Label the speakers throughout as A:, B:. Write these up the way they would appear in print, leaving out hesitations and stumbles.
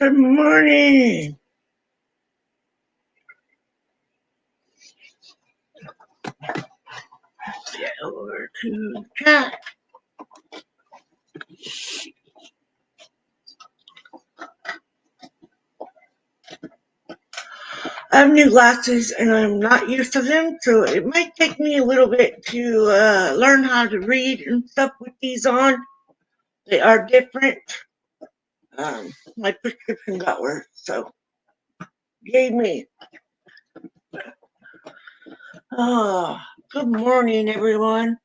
A: Good morning. Let's get over to chat. I have new glasses and I'm not used to them, so it might take me a little bit to learn how to read and stuff with these on. They are different. My prescription got worse, so yay me. Oh, good morning, everyone.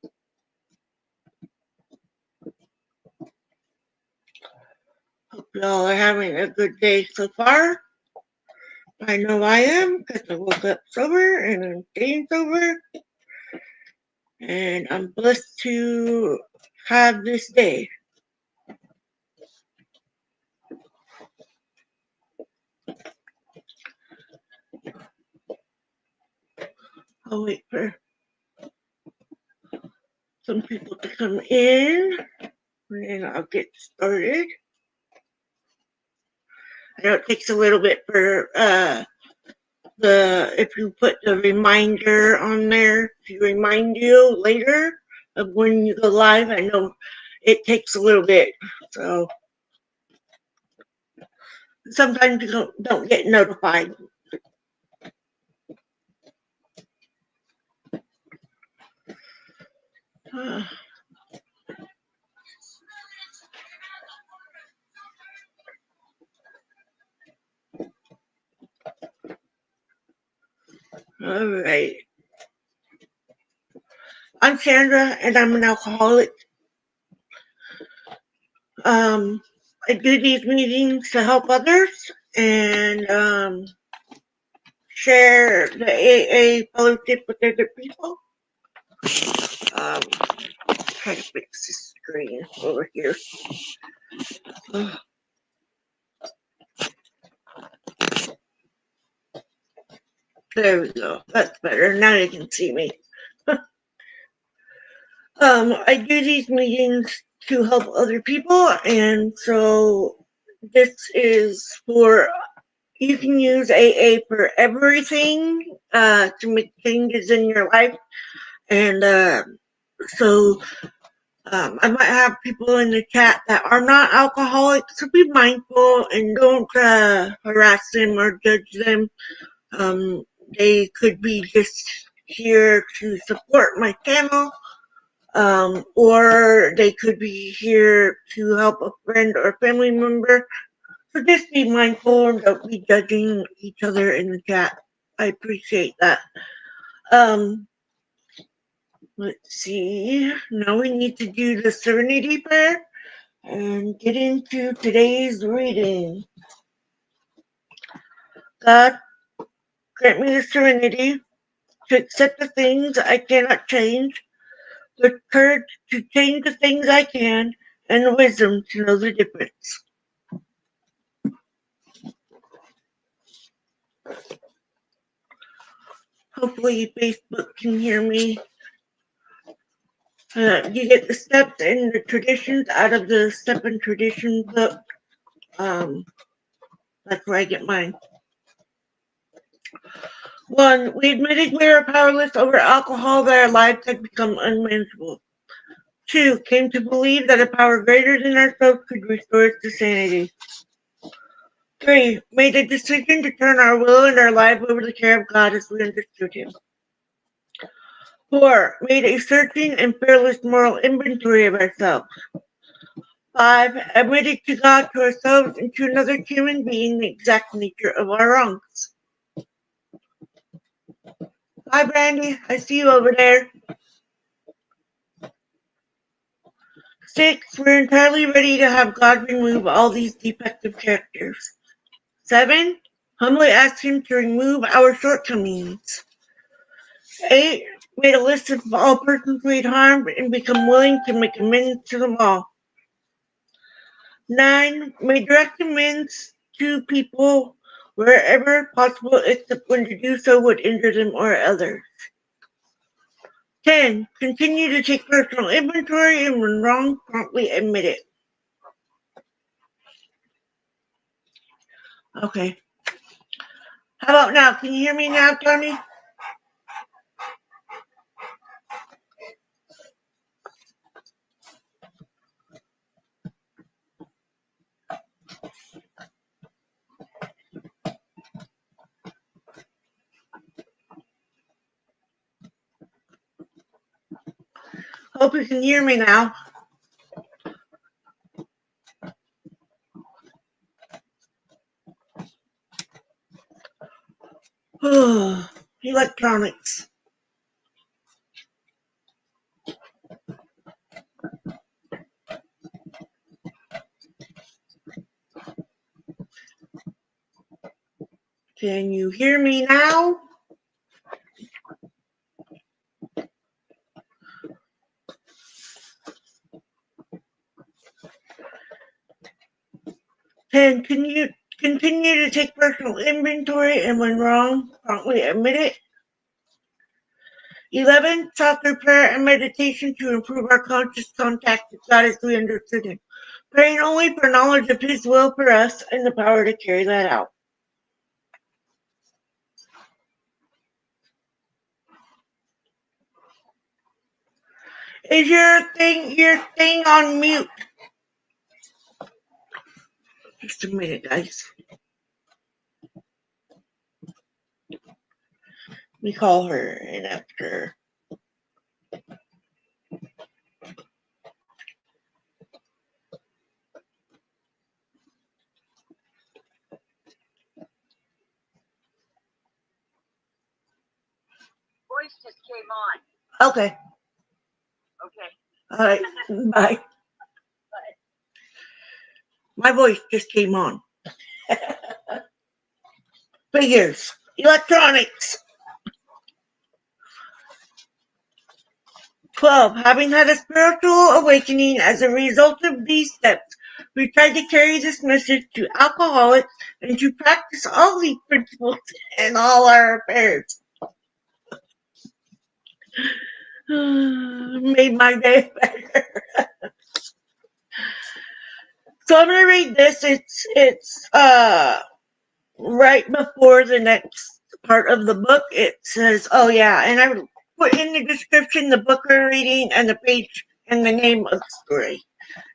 A: Hope y'all are having a good day so far. I know I am because I woke up sober and I'm staying sober. And I'm blessed to have this day. I'll wait for some people to come in and then I'll get started. I know it takes a little bit for if you put the reminder on there to remind you later of when you go live. I know it takes a little bit, so sometimes you don't get notified. All right. I'm Sandra, and I'm an alcoholic. I do these meetings to help others and share the AA fellowship with other people. Try to fix this screen over here. There we go. That's better. Now you can see me. I do these meetings to help other people, and so this is for, you can use AA for everything to make changes in your life. And so I might have people in the chat that are not alcoholics, so be mindful and don't harass them or judge them. They could be just here to support my channel, or they could be here to help a friend or family member. So just be mindful and don't be judging each other in the chat. I appreciate that. Let's see. Now we need to do the Serenity Prayer and get into today's reading. God, grant me the serenity to accept the things I cannot change, the courage to change the things I can, and the wisdom to know the difference. Hopefully Facebook can hear me. You get the steps and the traditions out of the Step and Tradition book. That's where I get mine. 1. We admitted we are powerless over alcohol, that our lives had become unmanageable. 2. Came to believe that a power greater than ourselves could restore us to sanity. 3. Made a decision to turn our will and our life over to the care of God as we understood Him. 4. Made a searching and fearless moral inventory of ourselves. 5. Admitted to God, to ourselves, and to another human being the exact nature of our wrongs. Hi, Brandy. I see you over there. 6. We're entirely ready to have God remove all these defective characters. 7. Humbly ask Him to remove our shortcomings. 8. Made a list of all persons we had harmed and become willing to make amends to them all. 9. Made direct amends to people wherever possible, except when to do so would injure them or others. 10. Continue to take personal inventory, and when wrong, promptly admit it. Okay. How about now? Can you hear me now, Tony? Hope you can hear me now. Electronics. Can you hear me now? Can you continue to take personal inventory and when wrong, promptly admit it? 11. Sacred prayer and meditation to improve our conscious contact with God as we understood Him. Praying only for knowledge of His will for us and the power to carry that out. Is your thing on mute? Just a minute, guys. Let me call her and ask her.
B: Voice just came on.
A: Okay.
B: Okay.
A: All right. Bye. My voice just came on. Figures. Electronics. 12. Having had a spiritual awakening as a result of these steps, we tried to carry this message to alcoholics and to practice all these principles in all our affairs. Made my day better. So I'm gonna read this. It's right before the next part of the book. It says, oh yeah, and I put in the description the book we're reading and the page and the name of the story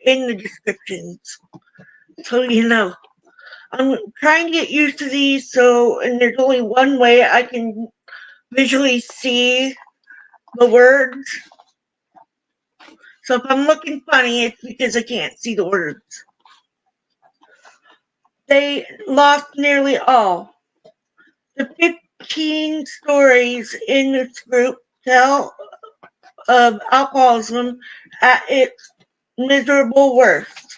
A: in the descriptions. So you know. I'm trying to get used to these, and there's only one way I can visually see the words. So if I'm looking funny, it's because I can't see the words. They lost nearly all. The 15 stories in this group tell of alcoholism at its miserable worst.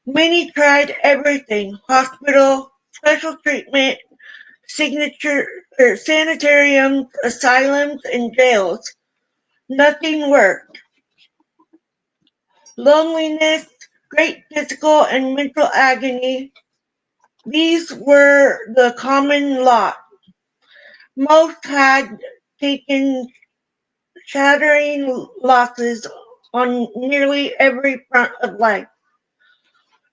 A: Many tried everything: hospital, special treatment, sanitariums, asylums, and jails. Nothing worked. Loneliness, great physical and mental agony, these were the common lot. Most had taken shattering losses on nearly every front of life.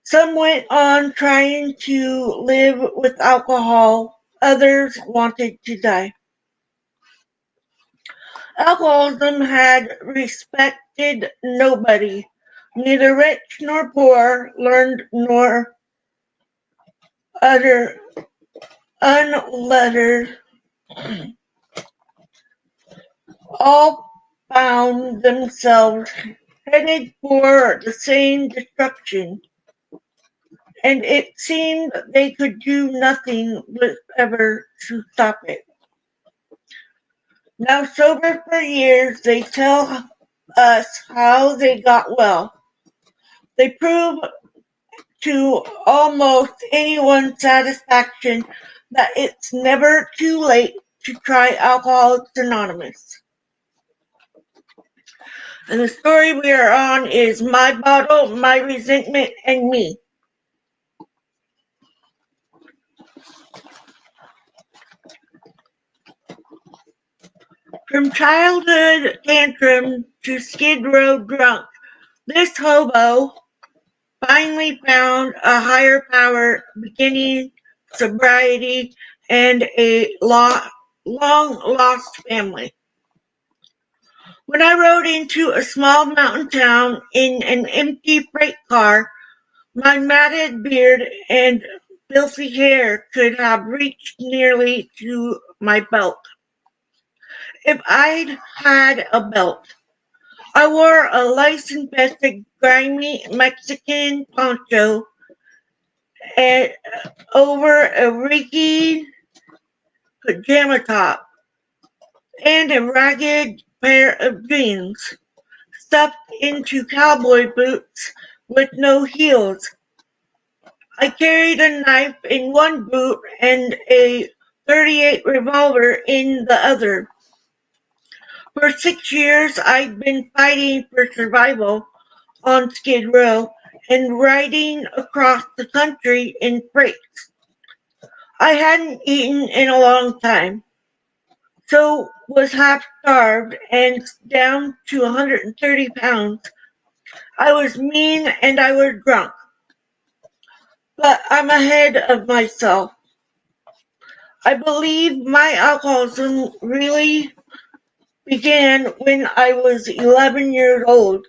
A: Some went on trying to live with alcohol, others wanted to die. Alcoholism had respected nobody, neither rich nor poor, learned nor unlettered. All found themselves headed for the same destruction, and it seemed they could do nothing whatever to stop it. Now sober for years, they tell us how they got well. They prove to almost anyone's satisfaction that it's never too late to try Alcoholics Anonymous. And the story we are on is My Bottle, My Resentment, and Me. From childhood tantrum to Skid Row drunk, this hobo finally found a higher power, beginning, sobriety, and a long lost family. When I rode into a small mountain town in an empty freight car, my matted beard and filthy hair could have reached nearly to my belt. If I'd had a belt, I wore a lice-infested, grimy Mexican poncho and over a reeky pajama top and a ragged pair of jeans stuffed into cowboy boots with no heels. I carried a knife in one boot and a .38 revolver in the other. For 6 years I'd been fighting for survival on Skid Row and riding across the country in freights. I hadn't eaten in a long time, so was half starved and down to 130 pounds. I was mean and I was drunk, but I'm ahead of myself. I believe my alcoholism really began when I was 11 years old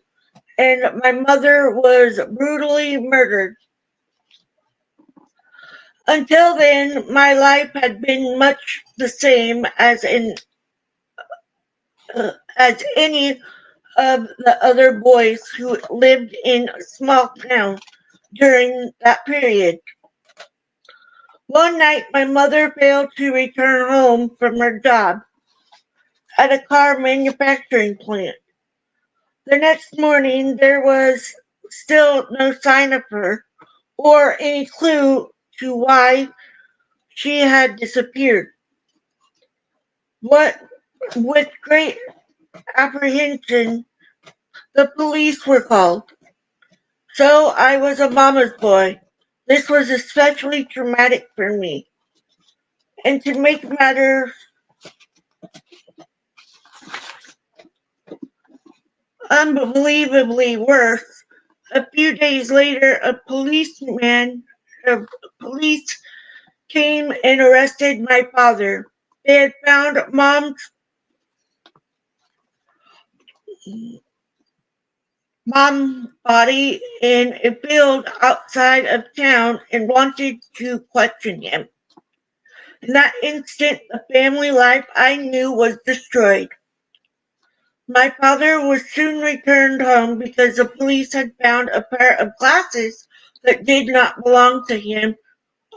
A: and my mother was brutally murdered. Until then, my life had been much the same as any of the other boys who lived in a small town during that period. One night, my mother failed to return home from her job at a car manufacturing plant. The next morning, there was still no sign of her or any clue to why she had disappeared. What, with great apprehension, the police were called. So I was a mama's boy. This was especially traumatic for me. And to make matters unbelievably worse, a few days later, police came and arrested my father. They had found mom's body in a field outside of town and wanted to question him. In that instant, the family life I knew was destroyed. My father was soon returned home because the police had found a pair of glasses that did not belong to him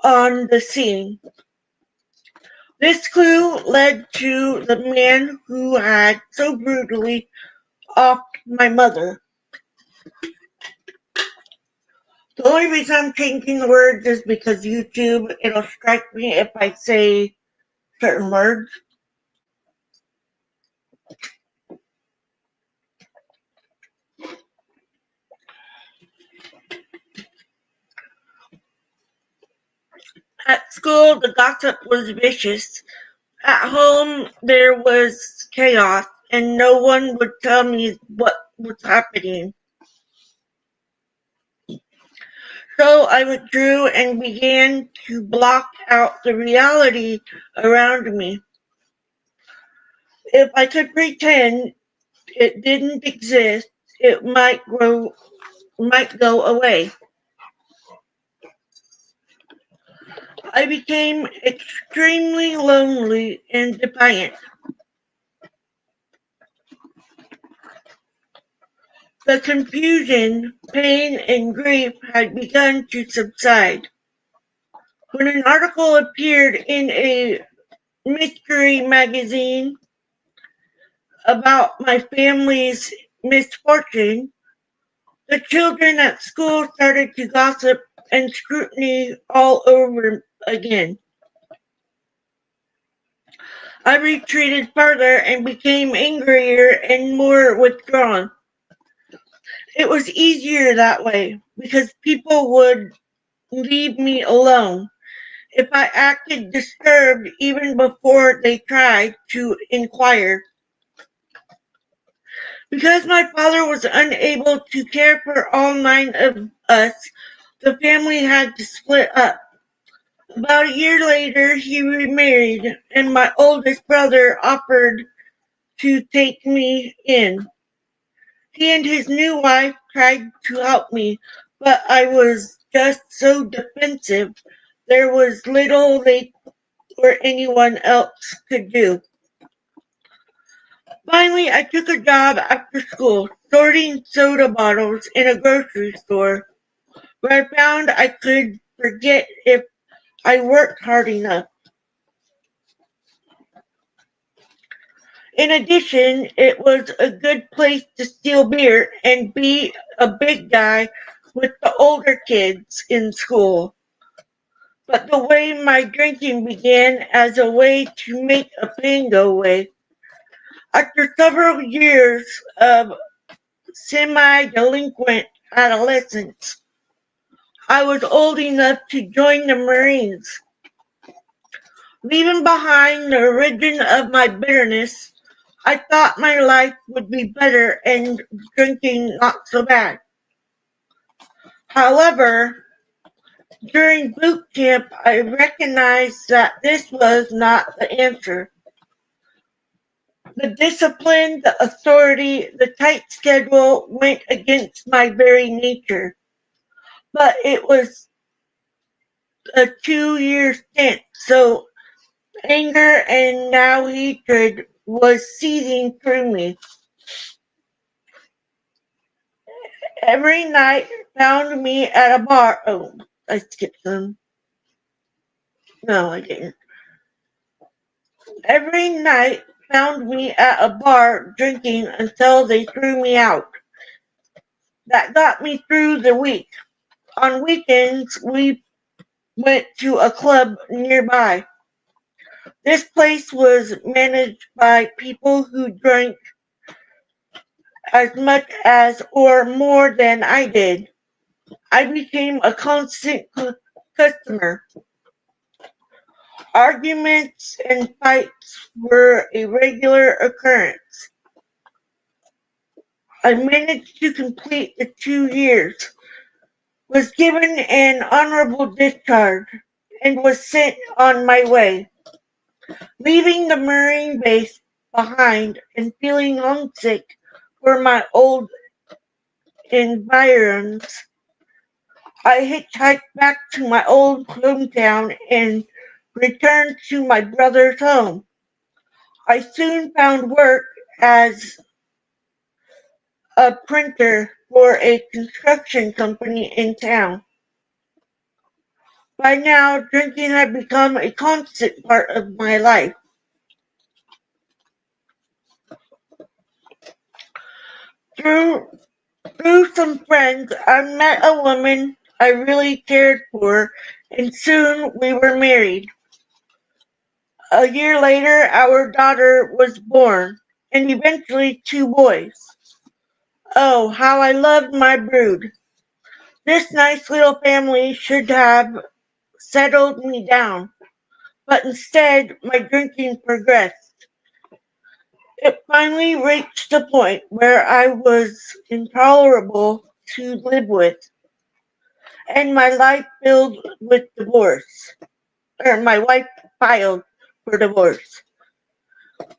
A: on the scene. This clue led to the man who had so brutally offed my mother. The only reason I'm changing the words is because YouTube, it'll strike me if I say certain words. At school, the gossip was vicious. At home, there was chaos, and no one would tell me what was happening. So I withdrew and began to block out the reality around me. If I could pretend it didn't exist, it might go away. I became extremely lonely and defiant. The confusion, pain, and grief had begun to subside. When an article appeared in a mystery magazine about my family's misfortune, the children at school started to gossip and scrutiny all over again. I retreated further and became angrier and more withdrawn. It was easier that way because people would leave me alone if I acted disturbed even before they tried to inquire. Because my father was unable to care for all 9 of us, the family had to split up. About a year later, he remarried, and my oldest brother offered to take me in. He and his new wife tried to help me, but I was just so defensive. There was little they or anyone else could do. Finally, I took a job after school, sorting soda bottles in a grocery store, where I found I could forget if I worked hard enough. In addition, it was a good place to steal beer and be a big guy with the older kids in school. But the way my drinking began as a way to make a pain go away. After several years of semi-delinquent adolescence, I was old enough to join the Marines. Leaving behind the origin of my bitterness, I thought my life would be better and drinking not so bad. However, during boot camp, I recognized that this was not the answer. The discipline, the authority, the tight schedule went against my very nature. But it was a 2-year stint, so anger and now hatred was seething through me. Every night found me at a bar. Oh, I skipped some. No, I didn't. Every night found me at a bar drinking until they threw me out. That got me through the week. On weekends, we went to a club nearby. This place was managed by people who drank as much as or more than I did. I became a constant customer. Arguments and fights were a regular occurrence. I managed to complete the 2 years, was given an honorable discharge, and was sent on my way. Leaving the Marine base behind and feeling homesick for my old environs, I hitchhiked back to my old hometown and returned to my brother's home. I soon found work as a printer for a construction company in town. By now, drinking had become a constant part of my life. Through Through some friends, I met a woman I really cared for, and soon we were married. A year later, our daughter was born, and eventually 2 boys. Oh, how I loved my brood. This nice little family should have settled me down, but instead my drinking progressed. It finally reached the point where I was intolerable to live with, and my life filled with divorce, or my wife filed for divorce.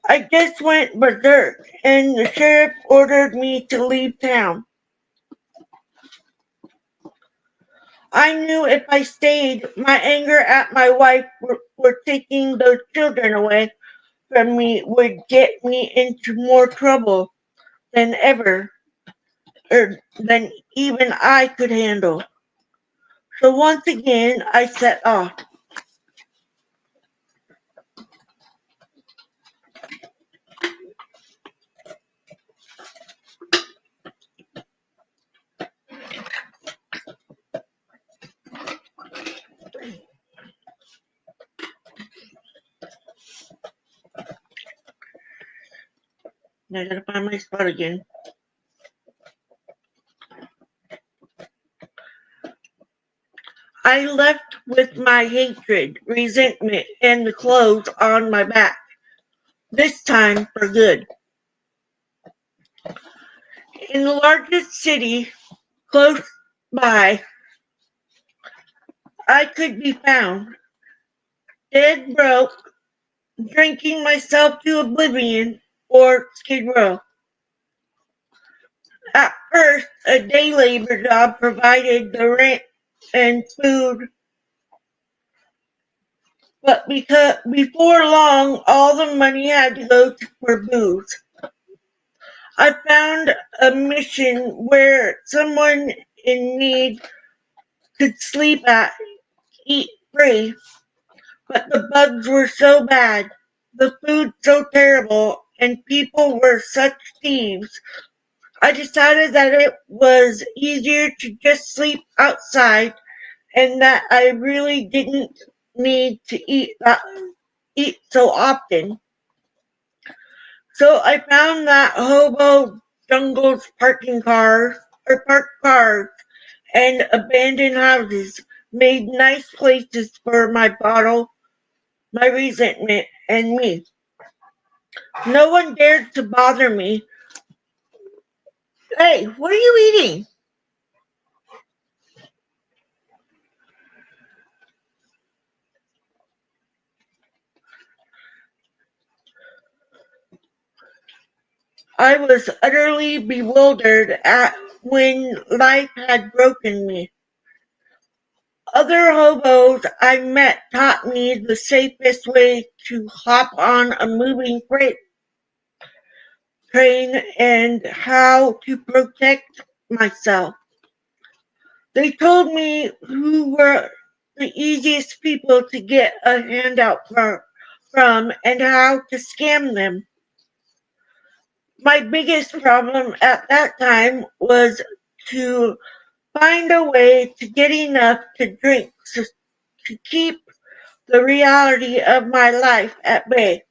A: I just went berserk, and the sheriff ordered me to leave town. I knew if I stayed, my anger at my wife for taking those children away from me would get me into more trouble than ever, or than even I could handle. So once again, I set off. I gotta find my spot again. I left with my hatred, resentment, and the clothes on my back. This time for good. In the largest city, close by, I could be found, dead broke, drinking myself to oblivion, or Skid Row. At first, a day labor job provided the rent and food, but because before long, all the money had to go for booze. I found a mission where someone in need could sleep at, eat free, but the bugs were so bad, the food so terrible, and people were such thieves. I decided that it was easier to just sleep outside and that I really didn't need to eat so often. So I found that hobo jungles parked cars and abandoned houses made nice places for my bottle, my resentment, and me. No one dared to bother me. Hey, what are you eating? I was utterly bewildered at when life had broken me. Other hobos I met taught me the safest way to hop on a moving freight train and how to protect myself. They told me who were the easiest people to get a handout from and how to scam them. My biggest problem at that time was to find a way to get enough to drink to keep the reality of my life at bay.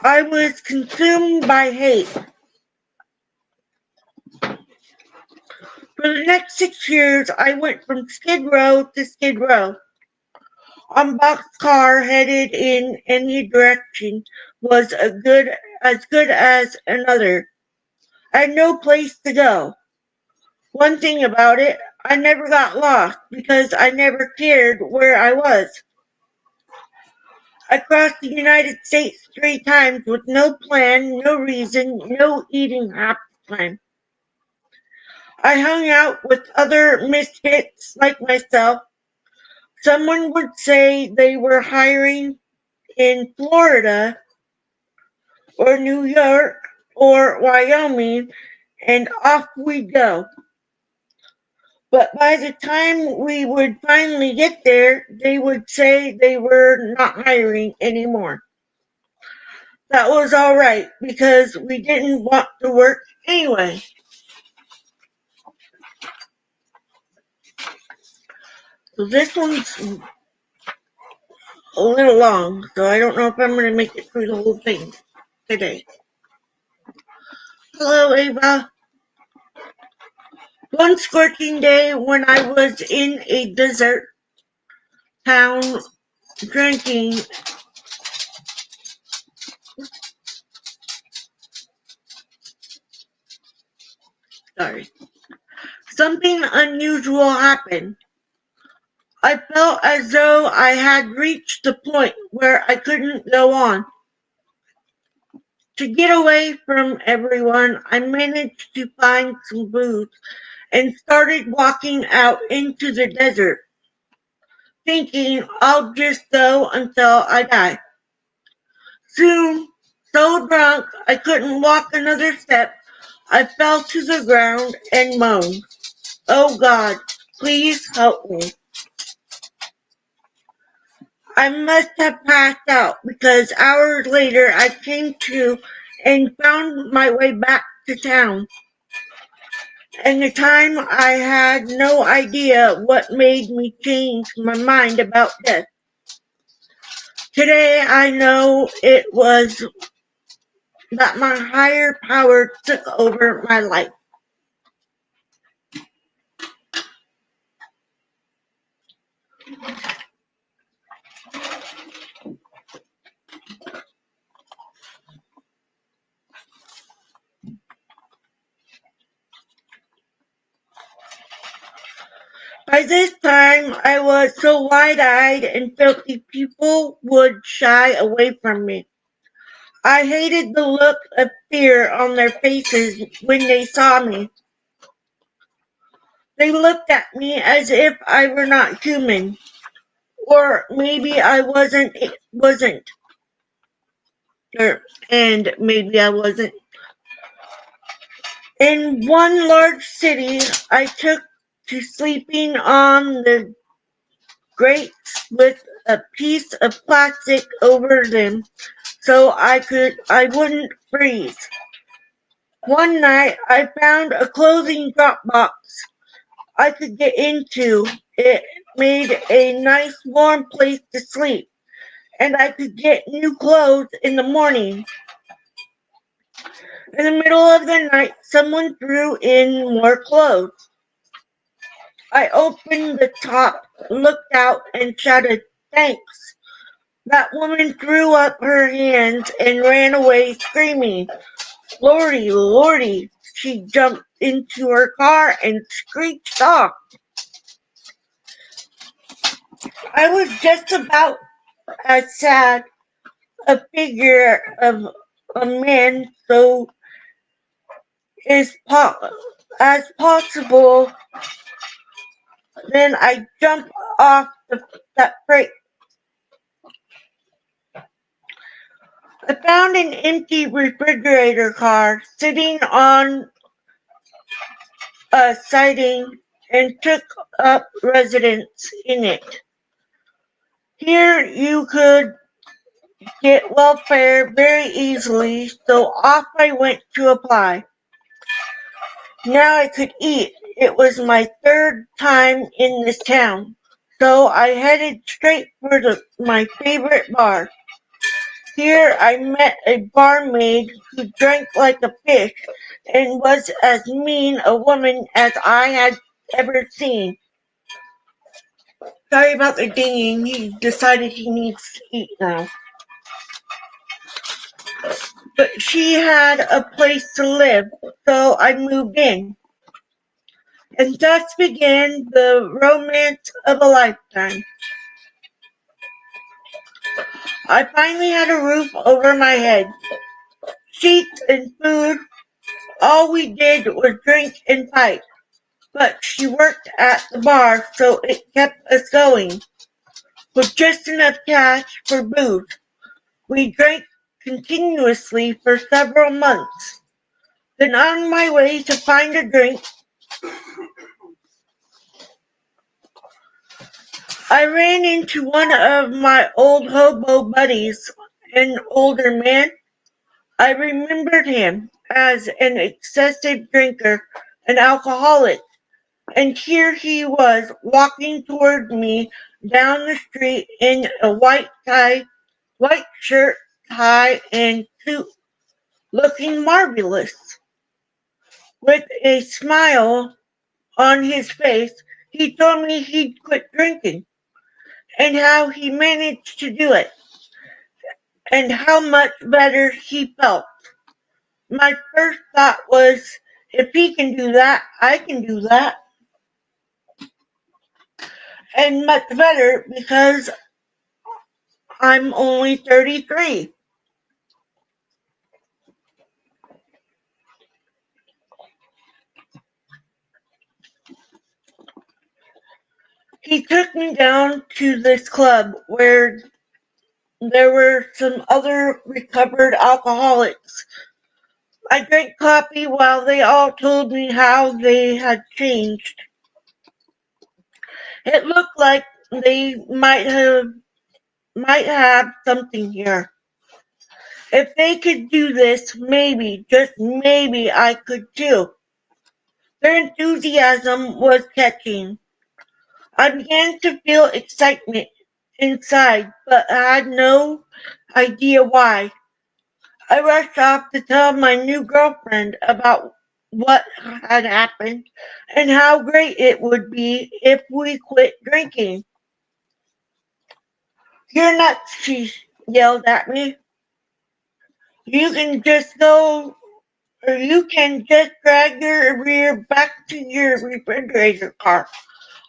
A: I was consumed by hate. For the next 6 years, I went from Skid Row to Skid Row. On boxcar headed in any direction was as good as another. I had no place to go. One thing about it, I never got lost because I never cared where I was. I crossed the United States 3 times with no plan, no reason, no eating half the time. I hung out with other misfits like myself. Someone would say they were hiring in Florida or New York or Wyoming, and off we'd go. But by the time we would finally get there, they would say they were not hiring anymore. That was all right because we didn't want to work anyway. So this one's a little long, so I don't know if I'm going to make it through the whole thing today. Hello, Ava. One scorching day when I was in a desert town drinking, something unusual happened. I felt as though I had reached the point where I couldn't go on. To get away from everyone, I managed to find some booze and started walking out into the desert, thinking I'll just go until I die. Soon, so drunk I couldn't walk another step, I fell to the ground and moaned, "Oh God, please help me." I must have passed out because hours later I came to and found my way back to town. And the time I had no idea what made me change my mind about death. Today I know it was that my higher power took over my life. By this time, I was so wide-eyed and filthy people would shy away from me. I hated the look of fear on their faces when they saw me. They looked at me as if I were not human, or maybe I wasn't, and maybe I wasn't. In one large city, I took to sleeping on the grates with a piece of plastic over them so I wouldn't freeze. One night I found a clothing drop box I could get into. It made a nice warm place to sleep, and I could get new clothes in the morning. In the middle of the night, someone threw in more clothes. I opened the top, looked out, and shouted, "Thanks." That woman threw up her hands and ran away screaming, "Lordy, Lordy." She jumped into her car and screeched off. I was just about as sad a figure of a man so as possible. Then I jumped off that freight. I found an empty refrigerator car sitting on a siding and took up residence in it. Here you could get welfare very easily, so off I went to apply. Now I could eat. It was my third time in this town, so I headed straight for my favorite bar. Here I met a barmaid who drank like a fish and was as mean a woman as I had ever seen. Sorry about the dinging. He decided he needs to eat now. But she had a place to live, so I moved in. And thus began the romance of a lifetime. I finally had a roof over my head, sheets and food. All we did was drink and fight. But she worked at the bar, so it kept us going. With just enough cash for booze, we drank continuously for several months. Then on my way to find a drink, I ran into one of my old hobo buddies, an older man. I remembered him as an excessive drinker, an alcoholic, and here he was walking toward me down the street in a white shirt, tie, and suit, looking marvelous. With a smile on his face, he told me he'd quit drinking and how he managed to do it and how much better he felt. My first thought was, if he can do that, I can do that. And much better because I'm only 33. He took me down to this club where there were some other recovered alcoholics. I drank coffee while they all told me how they had changed. It looked like they might have something here. If they could do this, maybe, just maybe I could too. Their enthusiasm was catching. I began to feel excitement inside, but I had no idea why. I rushed off to tell my new girlfriend about what had happened and how great it would be if we quit drinking. "You're nuts," she yelled at me. "You can just go, or you can just drag your rear back to your refrigerator car.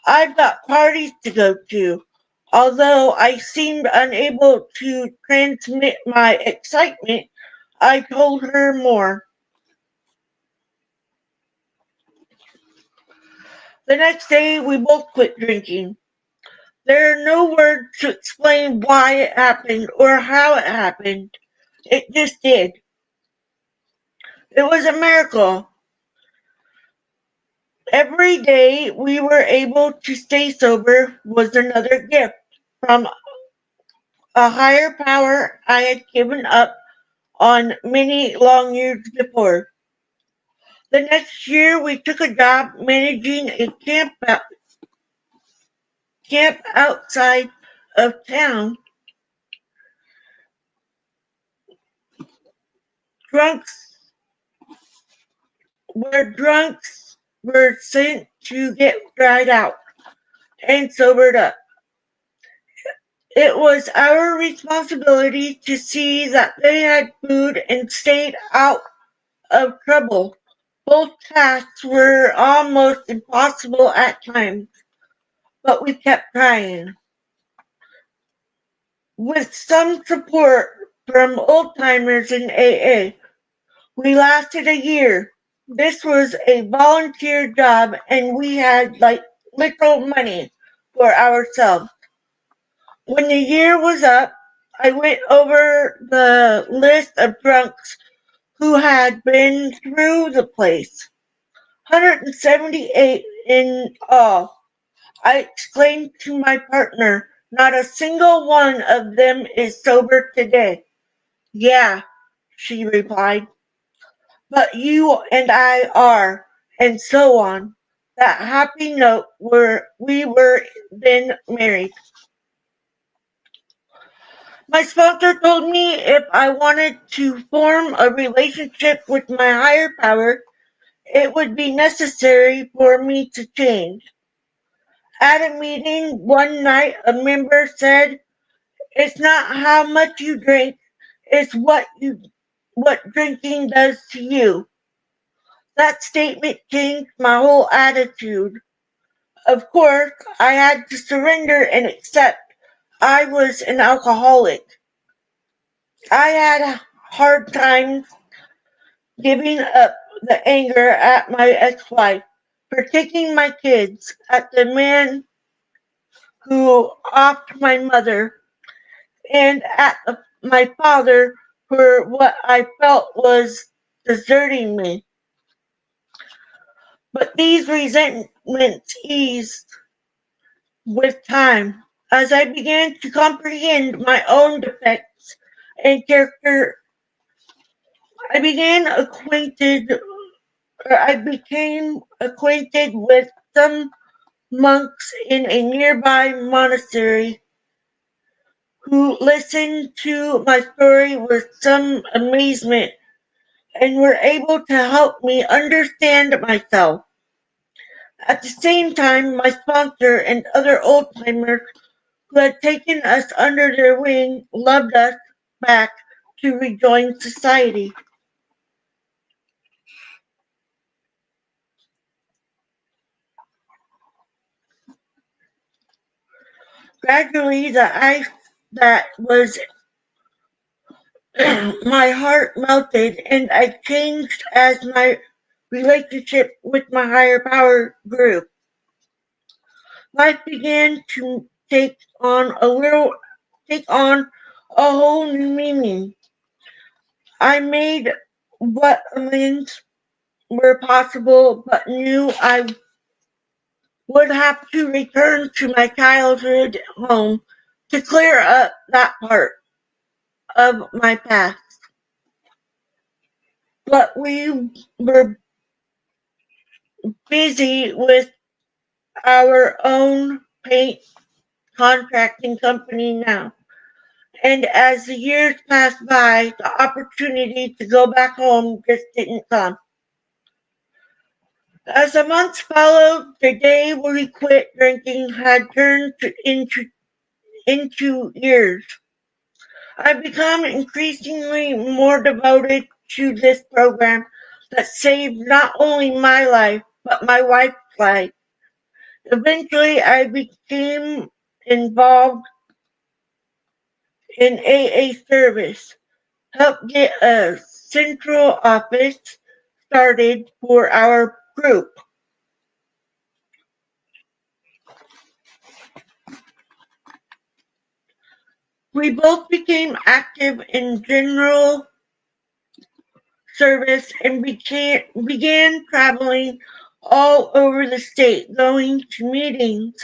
A: I've got parties to go to. Although I seemed unable to transmit my excitement, I told her more. The next day, we both quit drinking. There are no words to explain why it happened or how it happened. It just did. It was a miracle. Every day we were able to stay sober was another gift from a higher power I had given up on many long years before. The next year we took a job managing a camp outside of town. Drunks drunks were sent to get dried out and sobered up. It was our responsibility to see that they had food and stayed out of trouble. Both tasks were almost impossible at times, but we kept trying. With some support from old-timers in AA, we lasted a year. This was a volunteer job and we had little money for ourselves. When the year was up, I went over the list of drunks who had been through the place. 178 in all. I exclaimed to my partner, not a single one of them is sober today. Yeah, she replied, but you and I are, and so on. That happy note we were then married. My sponsor told me if I wanted to form a relationship with my higher power, it would be necessary for me to change. At a meeting one night, a member said, "It's not how much you drink, it's what drinking does to you." That statement changed my whole attitude. Of course, I had to surrender and accept I was an alcoholic. I had a hard time giving up the anger at my ex-wife for taking my kids, at the man who offed my mother, and at my father for what I felt was deserting me. But these resentments eased with time as I began to comprehend my own defects and character. I began acquainted I became acquainted with some monks in a nearby monastery who listened to my story with some amazement and were able to help me understand myself. At the same time, my sponsor and other old-timers who had taken us under their wing loved us back to rejoin society. Gradually, the ice that was my heart melted and I changed as my relationship with my higher power grew. Life began to take on a whole new meaning. I made what amends were possible, but knew I would have to return to my childhood home to clear up that part of my past. But we were busy with our own paint contracting company now. And as the years passed by, the opportunity to go back home just didn't come. As the months followed, the day we quit drinking had turned into years. I've become increasingly more devoted to this program that saved not only my life, but my wife's life. Eventually, I became involved in AA service, helped get a central office started for our group. We both became active in general service and began traveling all over the state, going to meetings.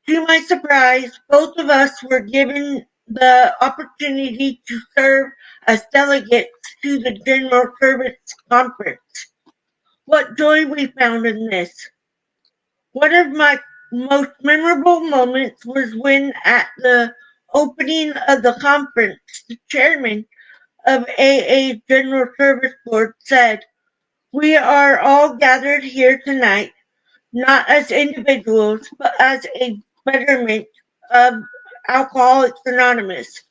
A: To my surprise, both of us were given the opportunity to serve as delegates to the General Service Conference. What joy we found in this! One of my most memorable moments was when, at the opening of the conference, the chairman of AA General Service Board said, "We are all gathered here tonight, not as individuals, but as a betterment of Alcoholics Anonymous."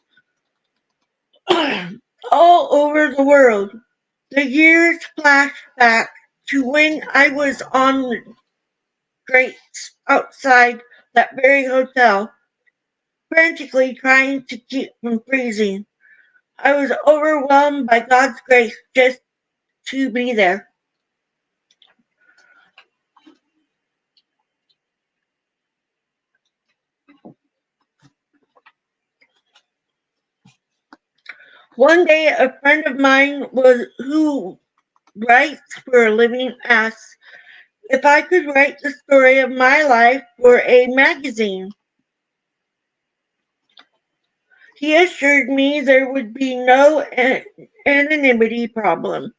A: All over the world, the years flash back to when I was on the grates outside that very hotel, frantically trying to keep from freezing. I was overwhelmed by God's grace just to be there. One day, a friend of mine who writes for a living asked if I could write the story of my life for a magazine. He assured me there would be no anonymity problem,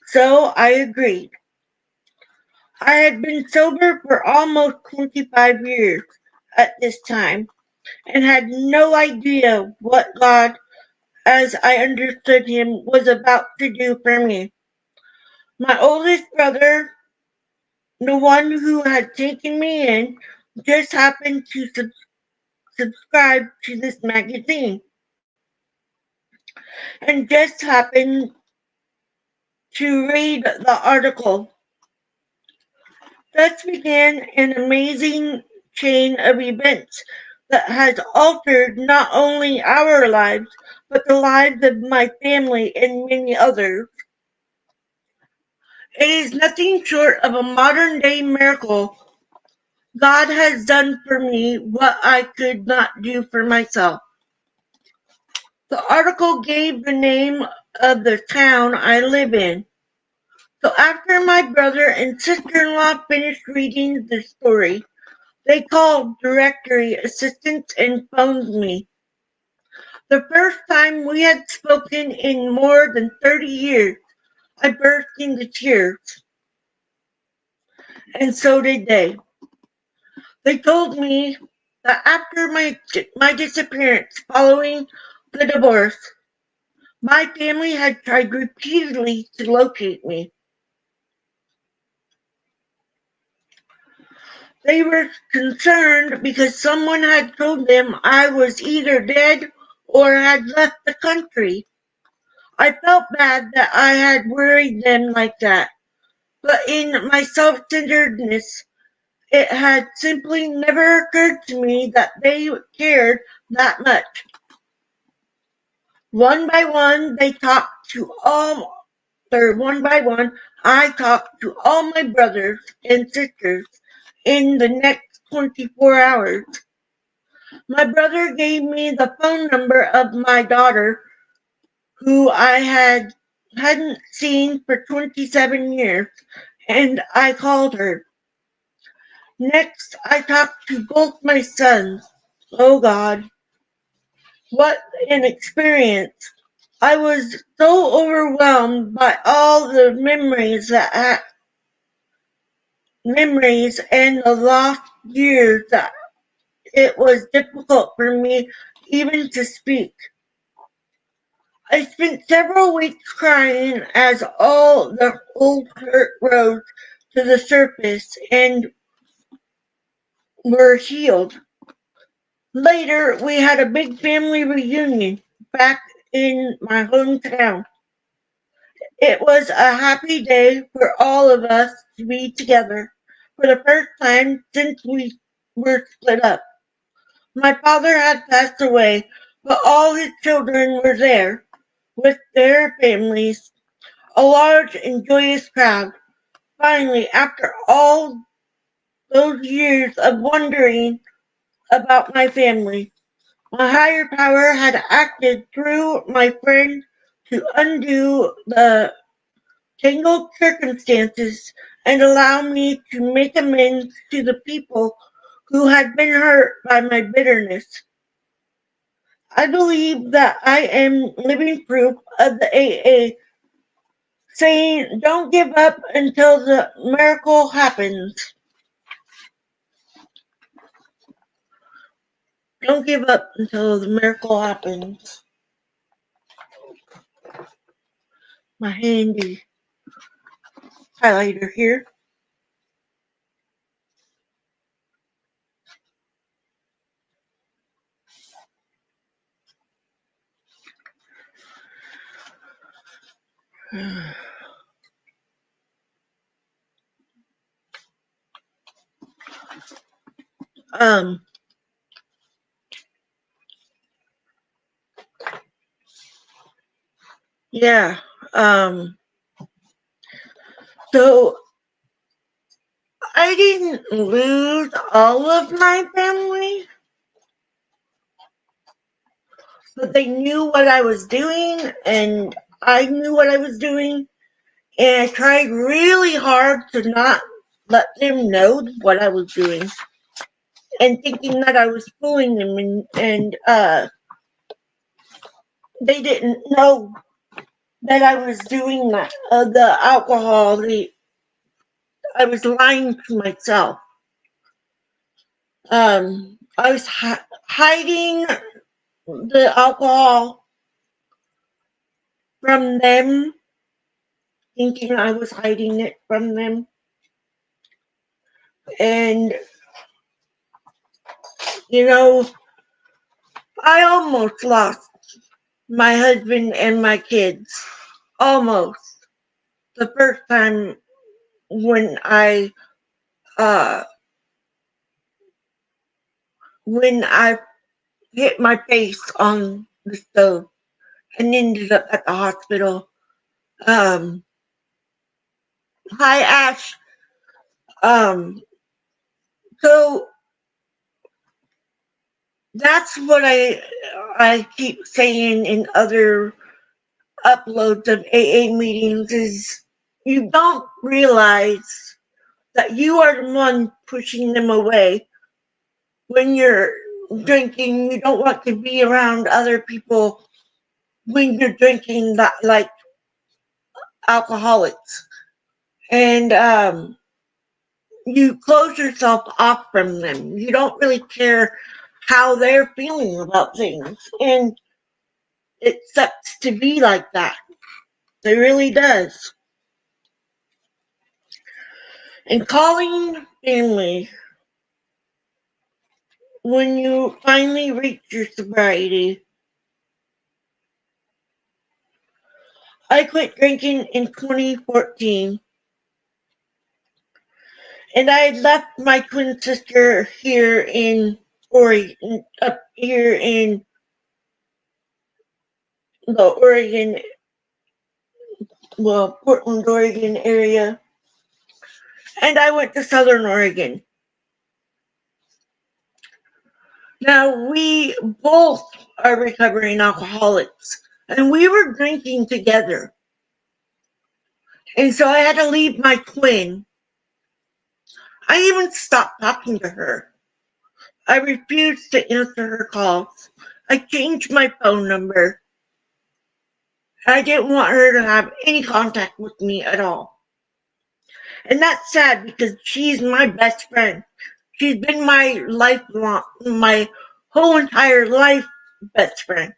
A: so I agreed. I had been sober for almost 25 years at this time and had no idea what God, as I understood him, was about to do for me. My oldest brother, the one who had taken me in, just happened to subscribe to this magazine and just happened to read the article. Thus began an amazing chain of events that has altered not only our lives, but the lives of my family and many others. It is nothing short of a modern day miracle. God has done for me what I could not do for myself. The article gave the name of the town I live in. So after my brother and sister-in-law finished reading the story, they called directory assistants and phoned me. The first time we had spoken in more than 30 years, I burst into tears, and so did they. They told me that after my disappearance following the divorce, my family had tried repeatedly to locate me. They were concerned because someone had told them I was either dead or had left the country. I felt bad that I had worried them like that, but in my self-centeredness, it had simply never occurred to me that they cared that much. One by one, one by one, I talked to all my brothers and sisters in the next 24 hours. My brother gave me the phone number of my daughter, who I hadn't seen for 27 years, and I called her. Next, I talked to both my sons. Oh God, what an experience! I was so overwhelmed by all the memories and the lost years that it was difficult for me even to speak. I spent several weeks crying as all the old hurt rose to the surface and were healed. Later, we had a big family reunion back in my hometown. It was a happy day for all of us to be together. for the first time since we were split up. My father had passed away, but all his children were there with their families, a large and joyous crowd. Finally, after all those years of wondering about my family, my higher power had acted through my friend to undo the tangled circumstances and allow me to make amends to the people who had been hurt by my bitterness. I believe that I am living proof of the AA saying, don't give up until the miracle happens. Don't give up until the miracle happens. My handy highlighter here. Um, yeah. Um, so I didn't lose all of my family, but they knew what I was doing and I knew what I was doing. And I tried really hard to not let them know what I was doing and thinking that I was fooling them and they didn't know that I was doing that. The alcohol, I was lying to myself. I was hiding the alcohol from them, thinking I was hiding it from them. And, you know, I almost lost my husband and my kids. Almost. The first time when uh, I hit my face on the stove and ended up at the hospital. Um, Hi, Ash. Um, so that's what I keep saying in other uploads of AA meetings is you don't realize that you are the one pushing them away when you're drinking. You don't want to be around other people when you're drinking that like alcoholics. And you close yourself off from them. You don't really care how they're feeling about things. And it sucks to be like that. It really does. And calling family when you finally reach your sobriety. I quit drinking in 2014, and I had left my twin sister here in Oregon, up here in the Oregon, well, Portland, Oregon area, and I went to Southern Oregon. Now, we both are recovering alcoholics, and we were drinking together. And so I had to leave my twin. I even stopped talking to her. I refused to answer her calls. I changed my phone number. I didn't want her to have any contact with me at all. And that's sad because she's my best friend. She's been my lifelong, my whole entire life best friend.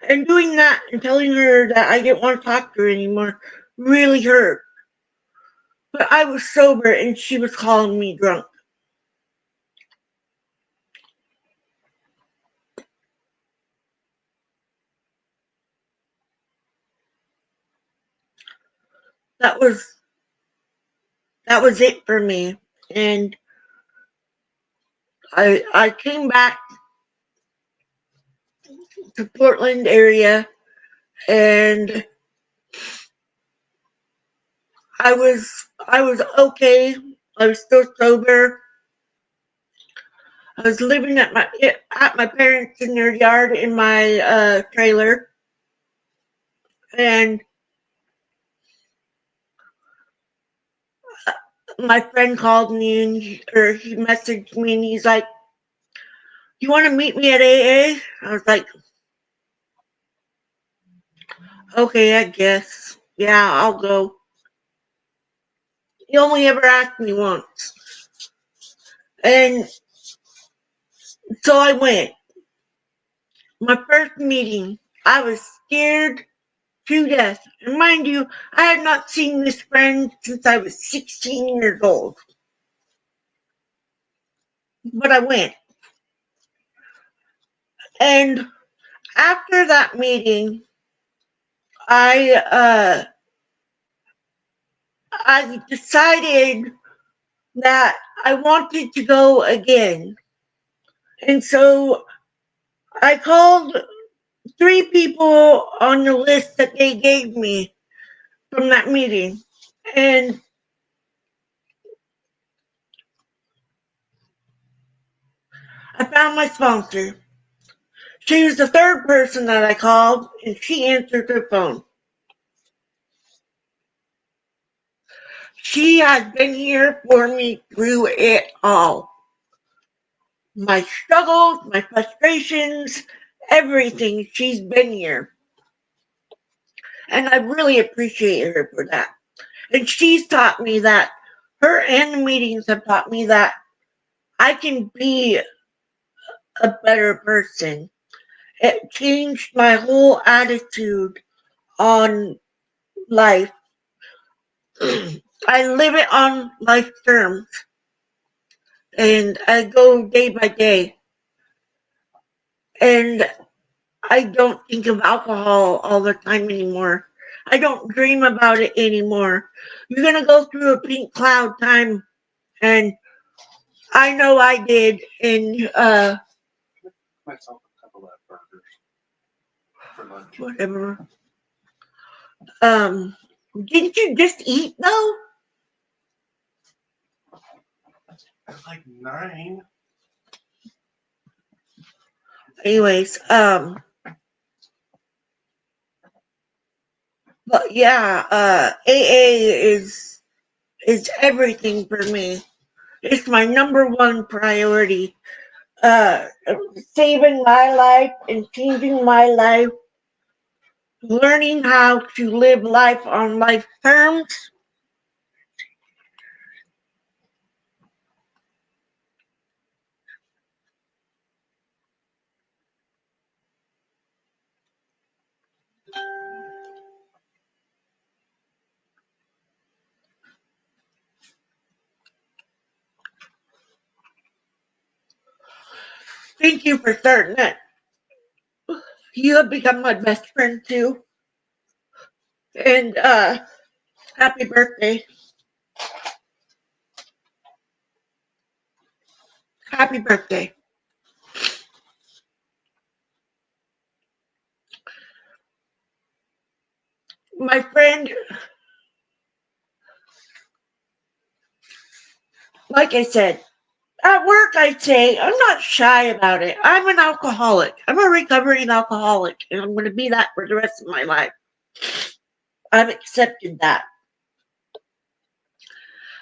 A: And doing that and telling her that I didn't want to talk to her anymore really hurt. But I was sober and she was calling me drunk. That was that was it for me. And I came back to Portland area, and I was okay. I was still sober. I was living at my parents in their yard in my trailer, and my friend called me or he messaged me and he's like, "You want to meet me at AA?" I was like, "Okay, I guess. Yeah, I'll go." He only ever asked me once, and so I went. My first meeting, I was scared to death. And mind you, I had not seen this friend since I was 16 years old. But I went. And after that meeting, I I decided that I wanted to go again. And so I called 3 people on the list that they gave me from that meeting. And I found my sponsor. She was the third person that I called, and she answered the phone. She has been here for me through it all. My struggles, my frustrations, everything. She's been here. And I really appreciate her for that. And she's taught me that, her and the meetings have taught me that I can be a better person. It changed my whole attitude on life. I live it on life terms, and I go day by day. And I don't think of alcohol all the time anymore. I don't dream about it anymore. You're going to go through a pink cloud time, and I know I did. And
C: Myself a couple of burgers for lunch.
A: whatever. Didn't you just eat though?
C: At like 9.
A: Anyways, but yeah, AA is everything for me. It's my number one priority. Uh, Saving my life and changing my life, learning how to live life on life terms. Thank you for starting it. You have become my best friend too. And happy birthday. Happy birthday. My friend, like I said, at work I say I'm not shy about it. I'm an alcoholic. I'm a recovering alcoholic, and I'm going to be that for the rest of my life. I've accepted that.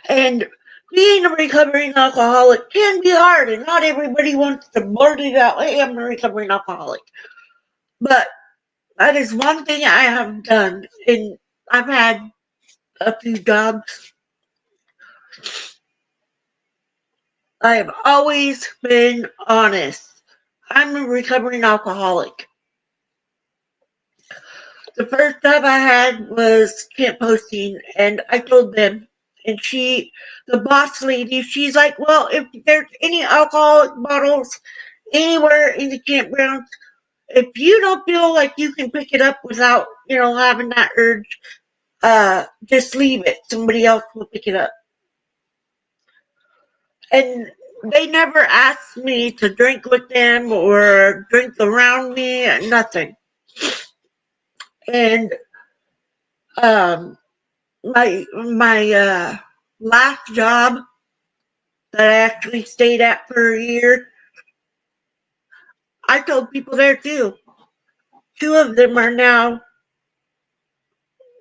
A: And being a recovering alcoholic can be hard, and not everybody wants to blurt it out, "Hey, I'm a recovering alcoholic." But that is one thing I have done, and I've had a few jobs. I have always been honest. I'm a recovering alcoholic. The first job I had was camp hosting, and I told them, and the boss lady, she's like, "Well, if there's any alcoholic bottles anywhere in the campground, if you don't feel like you can pick it up without, having that urge, just leave it. Somebody else will pick it up." And they never asked me to drink with them or drink around me, nothing. And um, my last job that I actually stayed at for a year, I told people there too. Two of them are now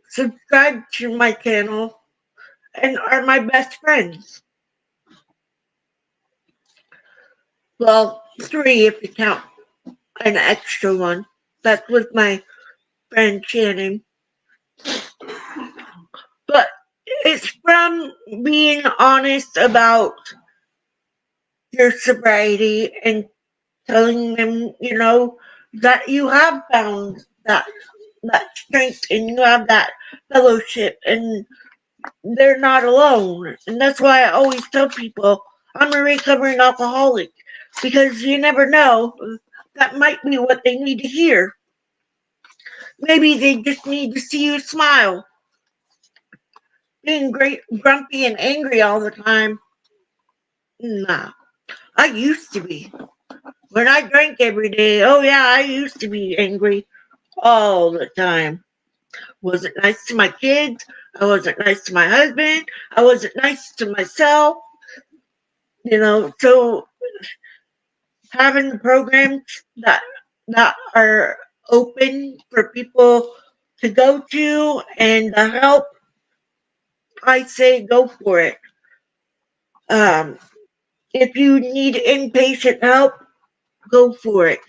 A: subscribed to my channel and are my best friends. Well, three if you count an extra one. That's with my friend Shannon. But it's from being honest about your sobriety and telling them, that you have found that strength and you have that fellowship and they're not alone. And that's why I always tell people I'm a recovering alcoholic, because you never know, that might be what they need to hear. Maybe they just need to see you smile. Being grumpy and angry all the time, nah. I used to be. When I drank every day, oh yeah, I used to be angry all the time. Wasn't nice to my kids. I wasn't nice to my husband. I wasn't nice to myself. So having the programs that are open for people to go to and the help, I say go for it. Um, if you need inpatient help, go for it.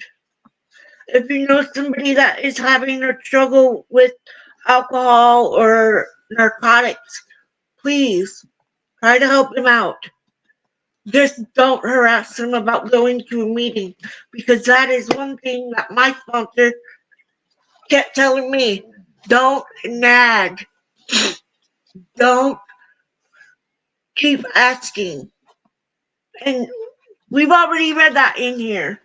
A: If you know somebody that is having a struggle with alcohol or narcotics, please try to help them out. Just don't harass them about going to a meeting, because that is one thing that my sponsor kept telling me. Don't nag. Don't keep asking. And we've already read that in here.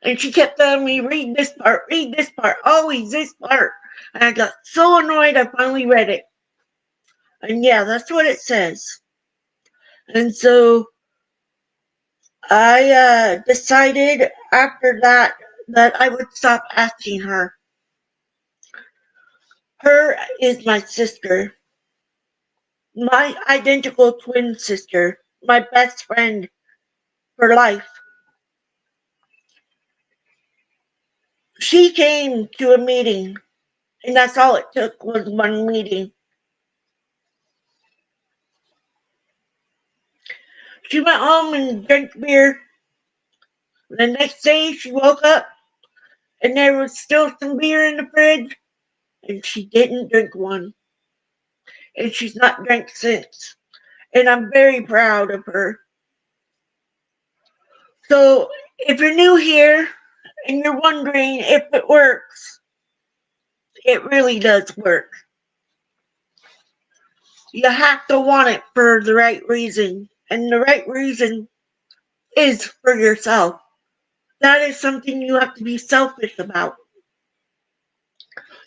A: And she kept telling me, read this part, always this part. And I got so annoyed I finally read it. And yeah, that's what it says. And so I decided after that I would stop asking her. Her is my sister, my identical twin sister, my best friend for life. She came to a meeting, and that's all it took was one meeting. She went home and drank beer. The next day she woke up and there was still some beer in the fridge, and she didn't drink one. And she's not drank since. And I'm very proud of her. So if you're new here and you're wondering if it works, it really does work. You have to want it for the right reason. And the right reason is for yourself. That is something you have to be selfish about.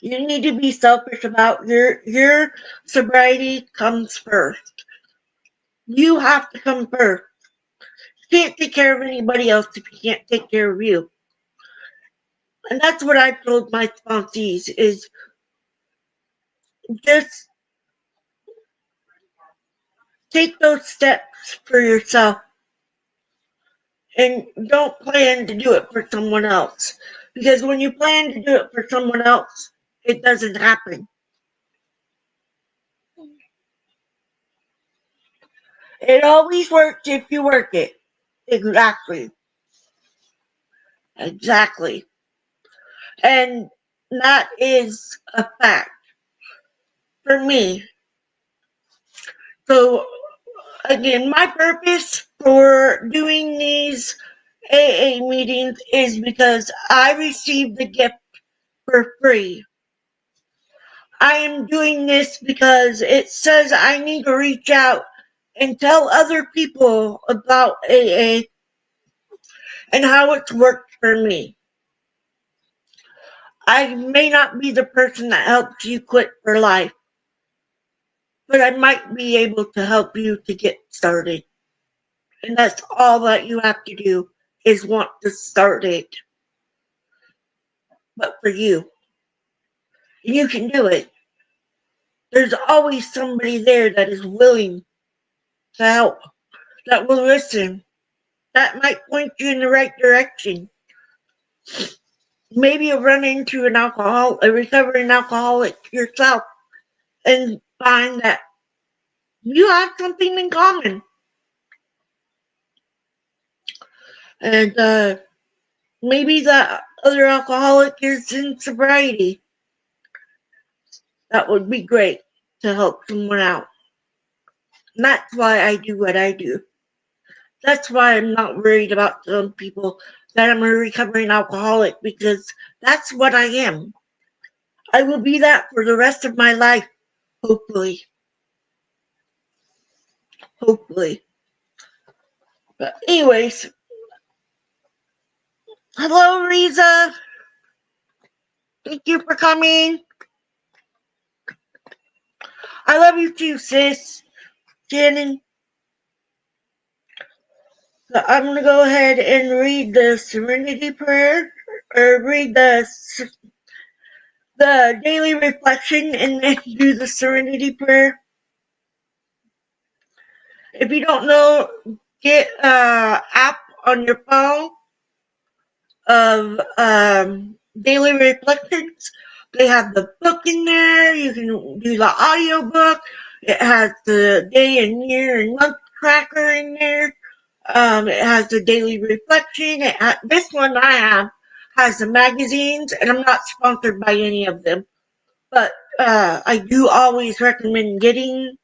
A: You need to be selfish about your sobriety comes first. You have to come first. You can't take care of anybody else if you can't take care of you. And that's what I've told my sponsees is just take those steps for yourself and don't plan to do it for someone else. Because when you plan to do it for someone else, it doesn't happen. It always works if you work it. Exactly. Exactly. And that is a fact for me. So, again, my purpose for doing these AA meetings is because I received the gift for free. I am doing this because it says I need to reach out and tell other people about AA and how it's worked for me. I may not be the person that helps you quit for life, but I might be able to help you to get started. And that's all that you have to do is want to start it. But for you, you can do it. There's always somebody there that is willing to help, that will listen, that might point you in the right direction. Maybe you'll run into a recovering alcoholic yourself and find that you have something in common. And maybe the other alcoholic is in sobriety. That would be great to help someone out. And that's why I do what I do. That's why I'm not worried about telling people that I'm a recovering alcoholic, because that's what I am. I will be that for the rest of my life, hopefully. Hopefully. But anyways, hello, Riza. Thank you for coming. I love you too, sis. Shannon. So I'm going to go ahead and read the Serenity Prayer, or read the daily reflection, and then do the Serenity Prayer. If you don't know, get an app on your phone of daily reflections. They have the book in there. You can do the audio book. It has the day and year and month tracker in there. It has the daily reflection. This one I have has the magazines, and I'm not sponsored by any of them, but I do always recommend getting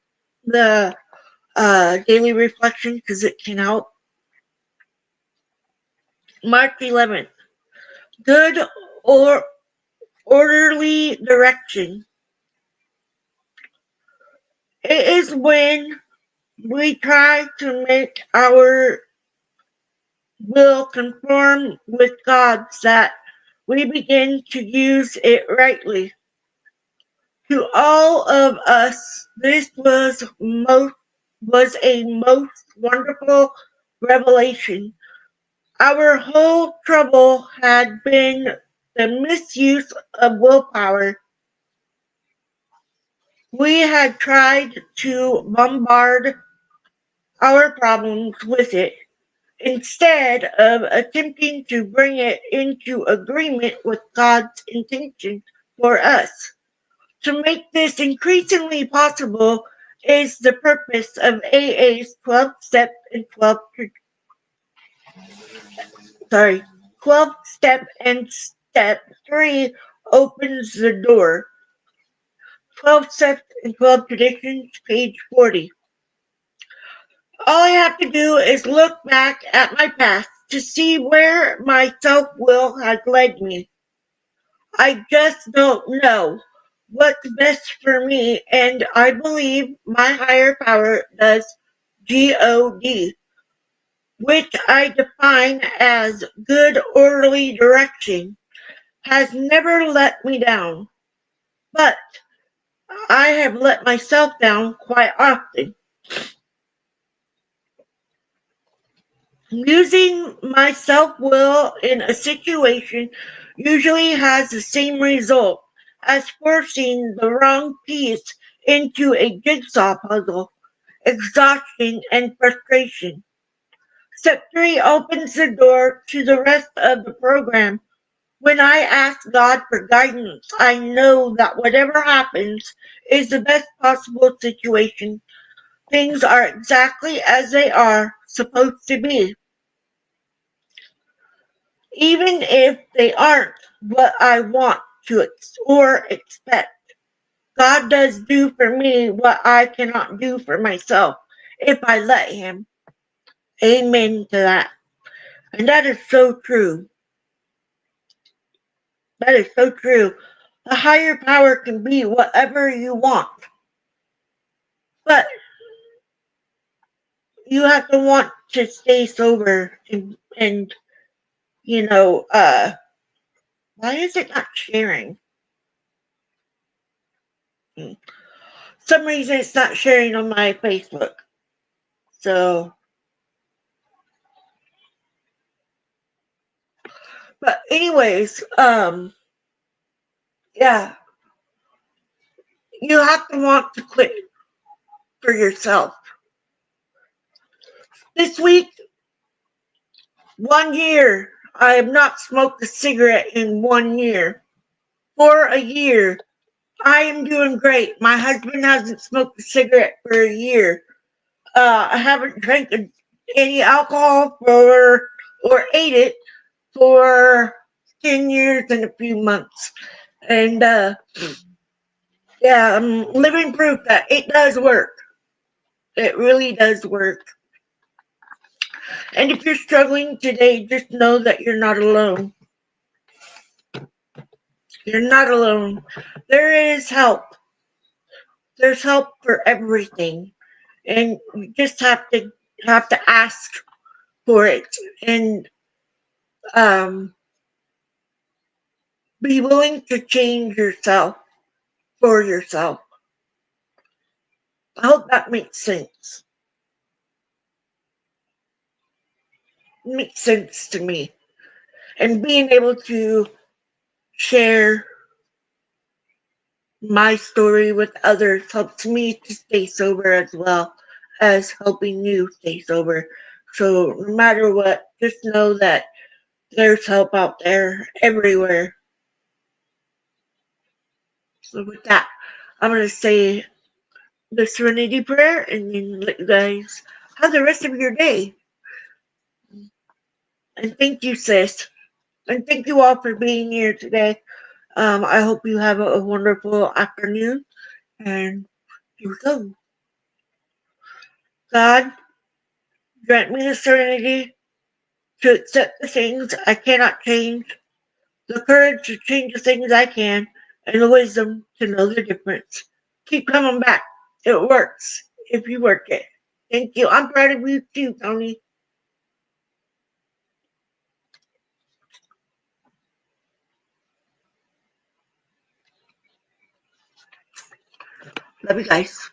A: the daily reflection because it can help. March 11th. Good or orderly direction. It is when we try to make our will conform with God's that we begin to use it rightly. To all of us, this was a most wonderful revelation. Our whole trouble had been the misuse of willpower. We had tried to bombard our problems with it, instead of attempting to bring it into agreement with God's intention for us. To make this increasingly possible is the purpose of AA's 12 step and 12 step and step 3 opens the door. 12 steps and 12 traditions, page 40. All I have to do is look back at my past to see where my self-will has led me. I just don't know what's best for me, and I believe my higher power does. God, which I define as good orderly direction, has never let me down. But I have let myself down quite often. Using my self-will in a situation usually has the same result as forcing the wrong piece into a jigsaw puzzle: exhaustion and frustration. Step 3 opens the door to the rest of the program. When I ask God for guidance, I know that whatever happens is the best possible situation. Things are exactly as they are supposed to be, even if they aren't what I want to or expect. God does do for me what I cannot do for myself if I let Him. Amen to that. And that is so true. That is so true. A higher power can be whatever you want, but you have to want to stay sober and why is it not sharing? Some reason it's not sharing on my Facebook. So But anyways, yeah, you have to want to quit for yourself. This week, 1 year, I have not smoked a cigarette in 1 year. For a year, I am doing great. My husband hasn't smoked a cigarette for a year. I haven't drank any alcohol or ate it for 10 years and a few months. And yeah, I'm living proof that it does work. It really does work. And if you're struggling today, just know that you're not alone. You're not alone. There is help. There's help for everything. And you just have to ask for it and um be willing to change yourself for yourself. I hope that makes sense. It makes sense to me. And being able to share my story with others helps me to stay sober as well as helping you stay sober. So no matter what, just know that there's help out there everywhere. So with that, I'm gonna say the Serenity Prayer and then let you guys have the rest of your day. And thank you, sis. And thank you all for being here today. I hope you have a wonderful afternoon. And here we go. God, grant me the serenity to accept the things I cannot change, the courage to change the things I can, and the wisdom to know the difference. Keep coming back. It works if you work it. Thank you. I'm proud of you too, Tony. Love you guys.